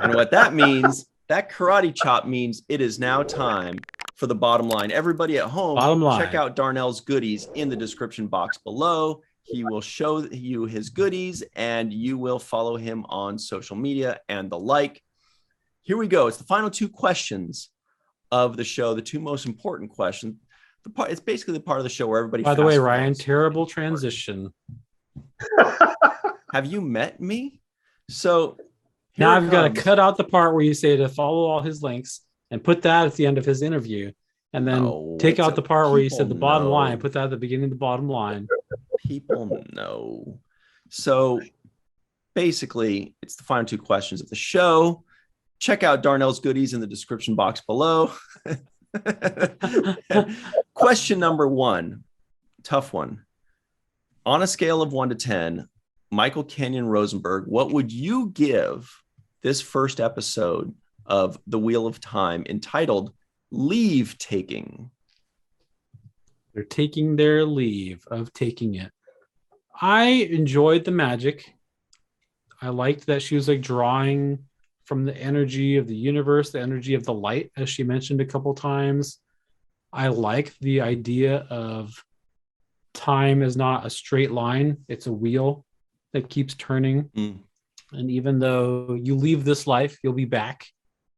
And what that means, that karate chop means it is now time for the bottom line. Everybody at home, Bottom check line. out Darnell's goodies in the description box below. He will show you his goodies and you will follow him on social media and the like. Here we go. It's the final two questions of the show, the two most important questions. It's basically the part of the show where everybody. By the way, fast Ryan, forwards. terrible transition. Have you met me? So now I've got to cut out the part where you say to follow all his links and put that at the end of his interview. And then take out the part where you said the bottom line, put that at the beginning of the bottom line. People know. So basically, it's the final two questions of the show. Check out Darnell's goodies in the description box below. Question number one, tough one. On a scale of 1 to 10, Michael Kenyon Rosenberg, what would you give this first episode of The Wheel of Time entitled Leave Taking? They're taking their leave of taking it. I enjoyed the magic. I liked that she was like drawing from the energy of the universe, the energy of the light, as she mentioned a couple times. I like the idea of time is not a straight line. It's a wheel that keeps turning. Mm. And even though you leave this life, you'll be back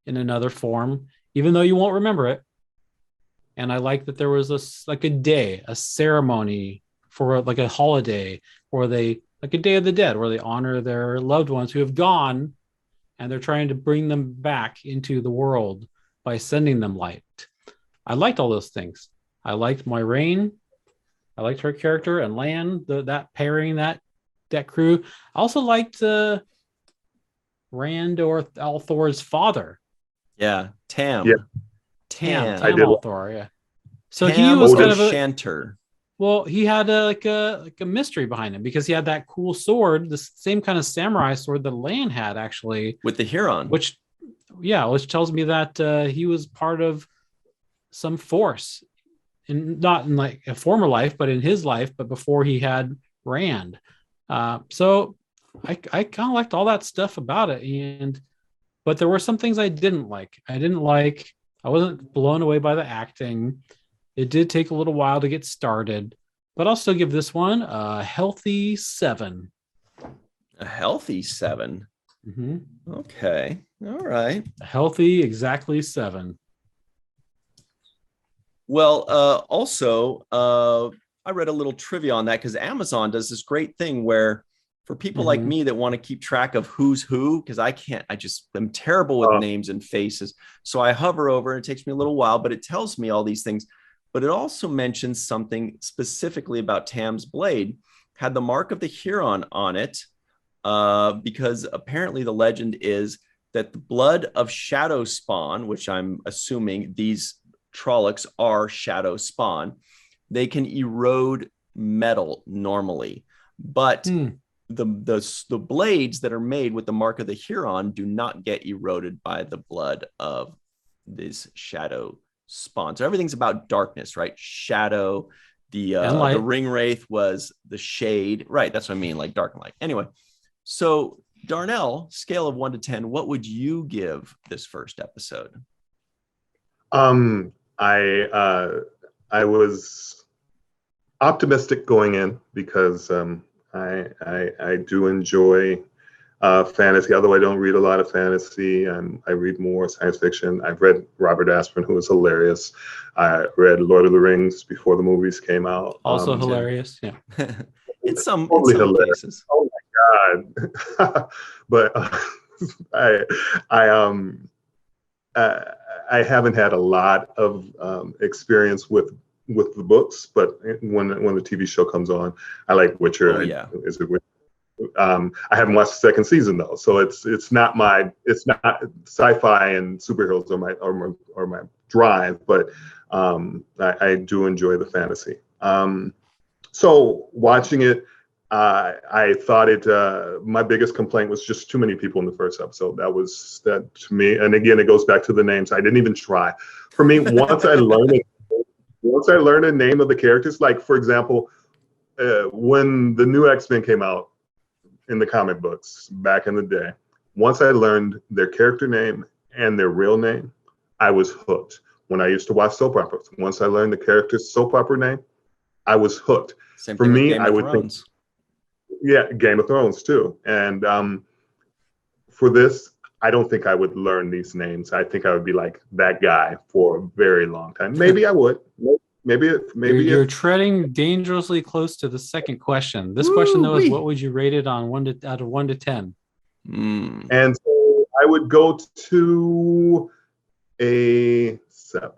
in another form, even though you won't remember it. And I like that there was a day, a ceremony for like a holiday, or they like a Day of the Dead, where they honor their loved ones who have gone, and they're trying to bring them back into the world by sending them light. I liked all those things. I liked Moiraine. I liked her character and Lan, that pairing, that crew. I also liked Rand or Althor's father. Yeah, Tam. Yeah. Tam Althor, yeah. So Tam he was kind of a Shanter. Well, he had a mystery behind him because he had that cool sword, the same kind of samurai sword that Lan had actually with the Huron, which tells me that he was part of some force, not in like a former life, but in his life, but before he had Rand. So I kind of liked all that stuff about it, but there were some things I didn't like. I wasn't blown away by the acting. It did take a little while to get started, but I'll still give this one a healthy 7. A healthy 7? Mm-hmm. Okay. All right. A healthy, exactly 7. Well, also, I read a little trivia on that because Amazon does this great thing where for people like me that want to keep track of who's who, because I just am terrible with names and faces. So I hover over and it takes me a little while, but it tells me all these things. But it also mentions something specifically about Tam's blade, had the mark of the Huron on it, because apparently the legend is that the blood of shadow spawn, which I'm assuming these Trollocs are shadow spawn, they can erode metal normally. But the blades that are made with the mark of the Huron do not get eroded by the blood of this shadow spawn. So everything's about darkness, right? Shadow. The ring wraith was the shade, right? That's what I mean, like dark and light. Anyway, so Darnell, scale of 1 to 10, what would you give this first episode? I was optimistic going in because I do enjoy fantasy, although I don't read a lot of fantasy. I read more science fiction. I've read Robert Asprin, who is hilarious. I read Lord of the Rings before the movies came out. Also hilarious, yeah. in some cases. Oh my God! But I haven't had a lot of experience with the books, but when the TV show comes on, I like Witcher. Oh, yeah. Is it Witcher? I haven't watched the second season though, so it's not sci-fi and superheroes are my drive, but I do enjoy the fantasy. So watching it, I thought my biggest complaint was just too many people in the first episode. That to me, and again, it goes back to the names. I didn't even try. For me, once I learned the name of the characters, like for example, when the new X-Men came out in the comic books back in the day, once I learned their character name and their real name, I was hooked. When I used to watch soap operas, once I learned the character's soap opera name, I was hooked. Same For thing with me, Game I of would Thrones. think, yeah, Game of Thrones too. And for this, I don't think I would learn these names. I think I would be like that guy for a very long time. Maybe I would. Maybe You're treading dangerously close to the second question. This question though is, what would you rate it on out of 1 to 10? And so I would go to a 7.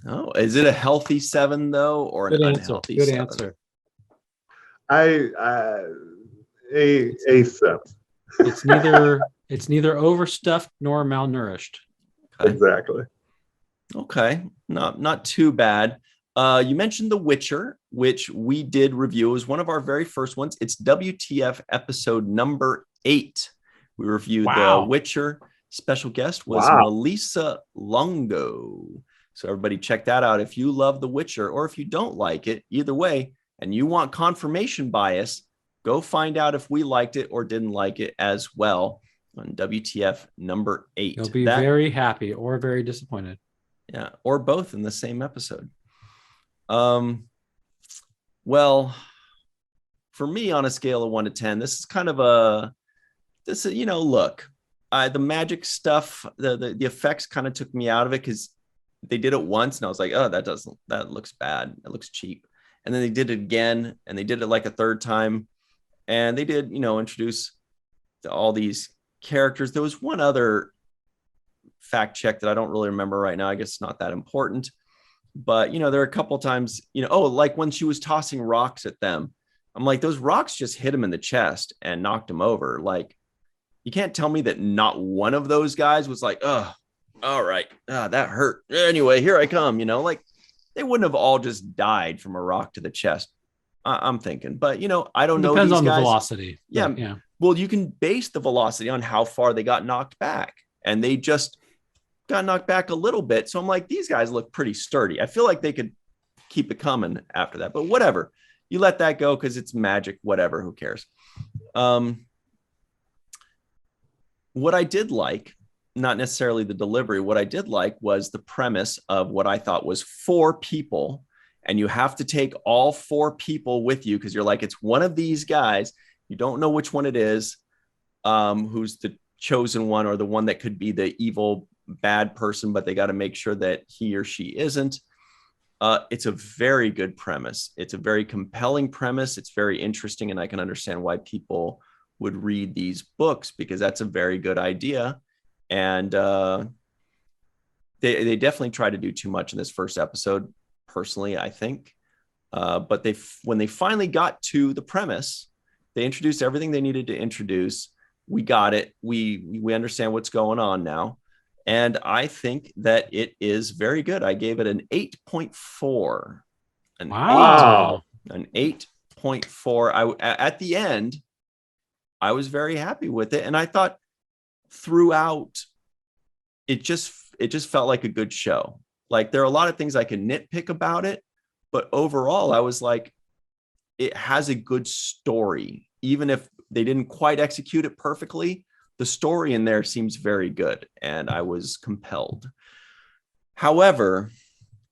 Oh, is it a healthy 7 though, or an unhealthy 7? Good answer. A 7. It's neither overstuffed nor malnourished. Okay. Exactly. Okay, not too bad. You mentioned The Witcher, which we did review. It was one of our very first ones. It's WTF episode number 8. We reviewed The Witcher. Special guest was Melissa Longo. So everybody check that out. If you love The Witcher, or if you don't like it, either way, and you want confirmation bias, go find out if we liked it or didn't like it as well on WTF number 8. You'll be very happy or very disappointed. Yeah, or both in the same episode. Well, for me, on a scale of 1 to 10, this is kind of look, the magic stuff, the effects kind of took me out of it because they did it once and I was like, oh, that looks bad. It looks cheap. And then they did it again and they did it like a third time. And they did, introduce all these characters. There was one other fact check that I don't really remember right now. I guess it's not that important. But, there are a couple times, like when she was tossing rocks at them, I'm like, those rocks just hit him in the chest and knocked him over. Like, you can't tell me that not one of those guys was like, oh, all right, that hurt. Anyway, here I come, like they wouldn't have all just died from a rock to the chest. I'm thinking, but I don't know. Depends on guys. The velocity. Yeah. Well, you can base the velocity on how far they got knocked back, and they just got knocked back a little bit. So I'm like, these guys look pretty sturdy. I feel like they could keep it coming after that, but whatever. You let that go because it's magic, whatever, who cares? What I did like, not necessarily the delivery, what I did like was the premise of what I thought was 4 people. And you have to take all 4 people with you because you're like, it's one of these guys. You don't know which one it is, who's the chosen one or the one that could be the evil bad person, but they got to make sure that he or she isn't. It's a very good premise. It's a very compelling premise. It's very interesting. And I can understand why people would read these books because that's a very good idea. And they definitely try to do too much in this first episode, personally, I think. But when they finally got to the premise, they introduced everything they needed to introduce. We got it. We understand what's going on now. And I think that it is very good. I gave it an 8.4. Wow. An 8.4. At the end, I was very happy with it. And I thought throughout, it just felt like a good show. Like there are a lot of things I can nitpick about it, but overall, I was like, it has a good story. Even if they didn't quite execute it perfectly, the story in there seems very good, and I was compelled. However,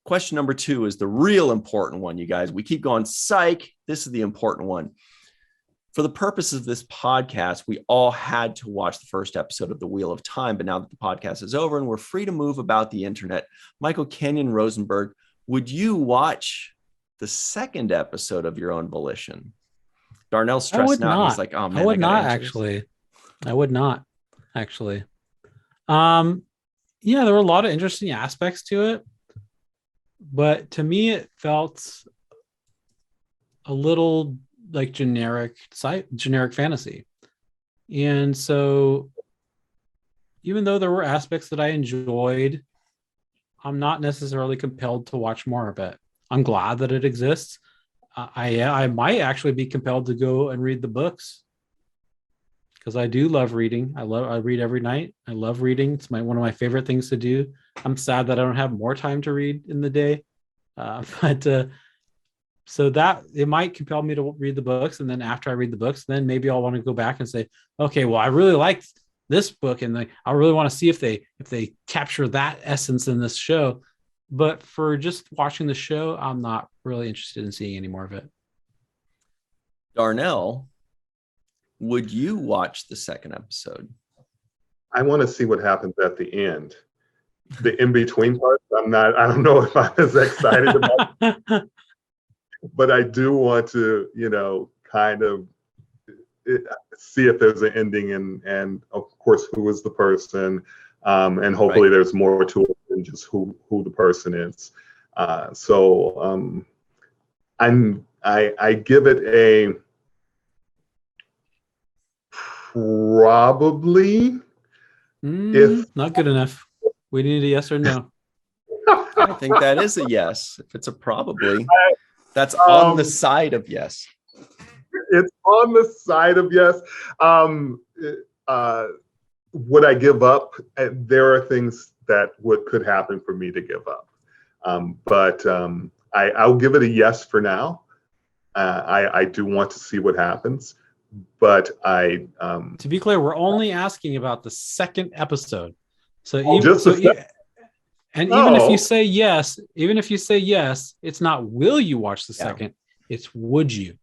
question number 2 is the real important one, you guys. We keep going, psych. This is the important one. For the purposes of this podcast, we all had to watch the first episode of The Wheel of Time, but now that the podcast is over and we're free to move about the internet, Michael Kenyon Rosenberg, would you watch the second episode of your own volition? Darnell's stressing out. He's like, oh man, I would not actually. I would not actually. Yeah, there were a lot of interesting aspects to it, but to me, it felt a little like generic fantasy. And so even though there were aspects that I enjoyed, I'm not necessarily compelled to watch more of it. I'm glad that it exists. I might actually be compelled to go and read the books because I do love reading. I read every night. I love reading. It's one of my favorite things to do. I'm sad that I don't have more time to read in the day. So that it might compel me to read the books. And then after I read the books, then maybe I'll want to go back and say, okay, well, I really liked this book, and I really want to see if they capture that essence in this show. But for just watching the show, I'm not really interested in seeing any more of it. Darnell, would you watch the second episode? I want to see what happens at the end. The in-between parts, I don't know if I'm as excited about, but I do want to, kind of see if there's an ending and of course, who is the person, and hopefully there's more to it than just who the person is. So I give it a probably. If not good enough, we need a yes or no. I think that is a yes. If it's a probably, that's on the side of yes. It's on the side of yes. Would I give up? There are things that could happen for me to give up. But I'll give it a yes for now. I do want to see what happens. But to be clear, we're only asking about the second episode. So even if you say yes, it's not will you watch the second, it's would you.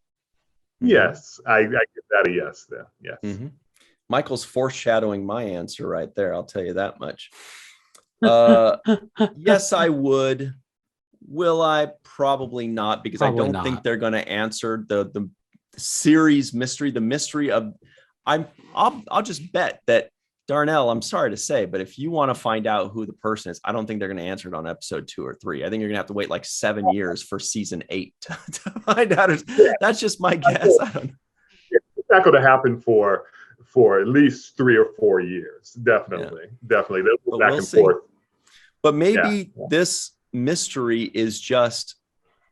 Yes, I give that a yes there. Yes. Mm-hmm. Michael's foreshadowing my answer right there. I'll tell you that much. Yes, I would. Will I? Probably not, because I don't think they're going to answer the series mystery, the mystery of I'll just bet that Darnell, I'm sorry to say, but if you want to find out who the person is, I don't think they're going to answer it on episode 2 or 3. I think you're going to have to wait like 7 years for season 8 to find out. That's just my guess. I don't know. It's not going to happen for at least 3 or 4 years. Definitely. They'll go back and forth. But maybe this mystery is just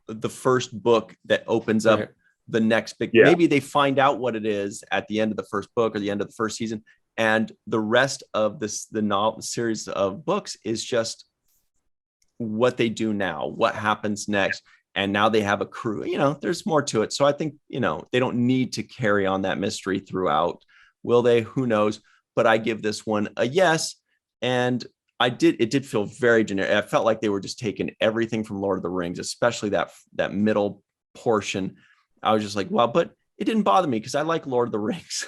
the first book that opens up the next big. Maybe they find out what it is at the end of the first book or the end of the first season, and the rest of the novel series of books is just what they do now, what happens next, and now they have a crew. There's more to it. So I think they don't need to carry on that mystery throughout. Will they? Who knows? But I give this one a yes, and it did feel very generic. I felt like they were just taking everything from Lord of the Rings, especially that middle portion. I was just like, wow, but it didn't bother me because I like Lord of the Rings.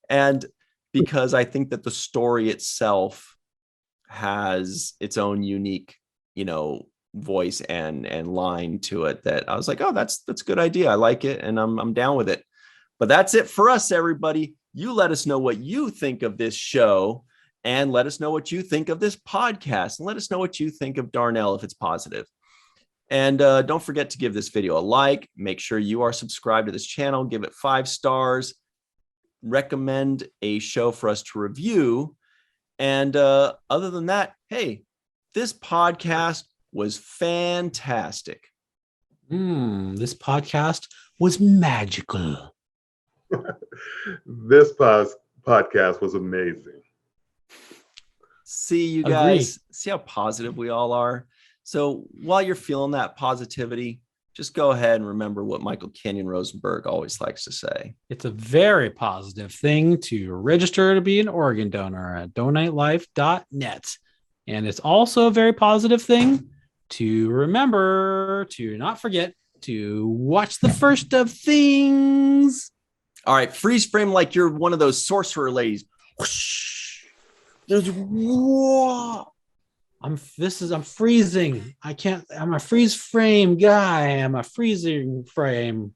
And because I think that the story itself has its own unique, voice and line to it, that I was like, oh, that's a good idea. I like it. And I'm down with it. But that's it for us, everybody. You let us know what you think of this show, and let us know what you think of this podcast, and let us know what you think of Darnell if it's positive. And don't forget to give this video a like. Make sure you are subscribed to this channel. Give it 5 stars. Recommend a show for us to review. And other than that, hey, this podcast was fantastic. This podcast was magical. This podcast was amazing. See, you guys, see how positive we all are. So while you're feeling that positivity, just go ahead and remember what Michael Kenyon Rosenberg always likes to say. It's a very positive thing to register to be an organ donor at donatelife.net. And it's also a very positive thing to remember to not forget to watch the first of things. All right, freeze frame like you're one of those sorcerer ladies. Whoosh. There's I'm freezing. I'm a freeze frame guy. I'm a freezing frame.